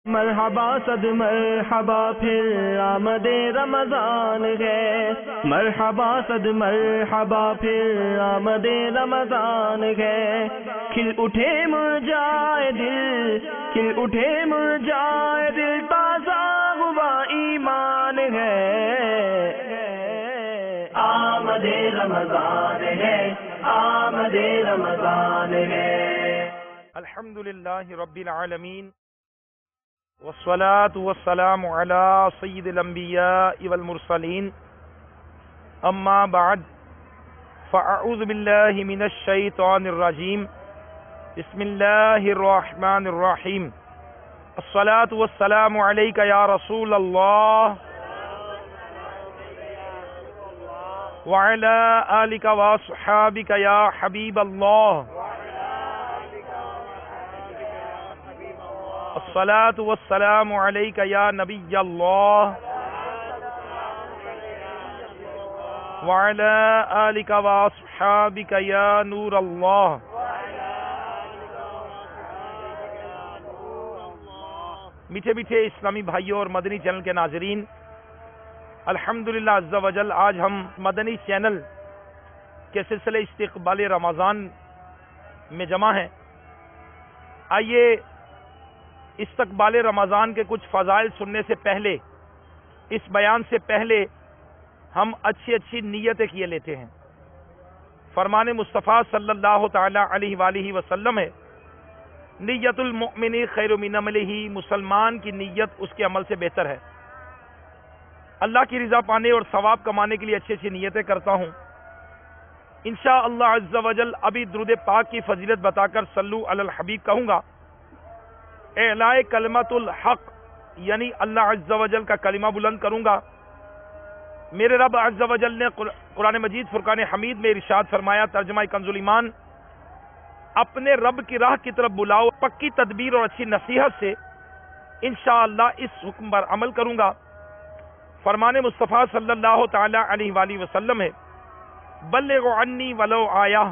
مرحبا صد مرحبا پھر آمد رمضان ہے، مرحبا صد مرحبا پھر آمد رمضان ہے۔ کھل اٹھے مرجائے دل، کھل اٹھے مرجائے دل، تازہ ہوا ایمان ہے۔ آمد رمضان ہے، آمد رمضان ہے۔ الحمدللہ رب العالمین والصلاة والسلام على سید الانبیاء والمرسلین، اما بعد فاعوذ باللہ من الشیطان الرجیم، بسم اللہ الرحمن الرحیم۔ الصلاة والسلام علیک یا رسول اللہ وعلی آلک واصحابک یا حبیب اللہ۔ الصلاة والسلام علیک یا نبی اللہ وعلی آلک واصحابک یا نور اللہ۔ میٹھے میٹھے اسلامی بھائیوں اور مدنی چینل کے ناظرین، الحمدللہ عز و جل آج ہم مدنی چینل کے سلسلے استقبال رمضان میں جمع ہیں۔ آئیے استقبال رمضان کے کچھ فضائل سننے سے پہلے، اس بیان سے پہلے ہم اچھی نیتیں کیے لیتے ہیں۔ فرمان مصطفیٰ صلی اللہ تعالی علیہ وآلہ وسلم ہے، نیت المؤمن خیر من عملہ، مسلمان کی نیت اس کے عمل سے بہتر ہے۔ اللہ کی رضا پانے اور ثواب کمانے کے لیے اچھی نیتیں کرتا ہوں۔ انشاءاللہ عز و جل ابھی درود پاک کی فضیلت بتا کر صلو علی الحبیب کہوں گا۔ اعلاء کلمت الحق یعنی اللہ عز و جل کا کلمہ بلند کروں گا۔ میرے رب عز و جل نے قرآن مجید فرقان حمید میں ارشاد فرمایا، ترجمہ کنز ایمان، اپنے رب کی راہ کی طرف بلاؤ پکی تدبیر اور اچھی نصیحت سے، انشاءاللہ اس حکم پر عمل کروں گا۔ فرمان مصطفیٰ صلی اللہ تعالی علیہ وآلہ وسلم ہے، بلغوا عنی ولو آیہ،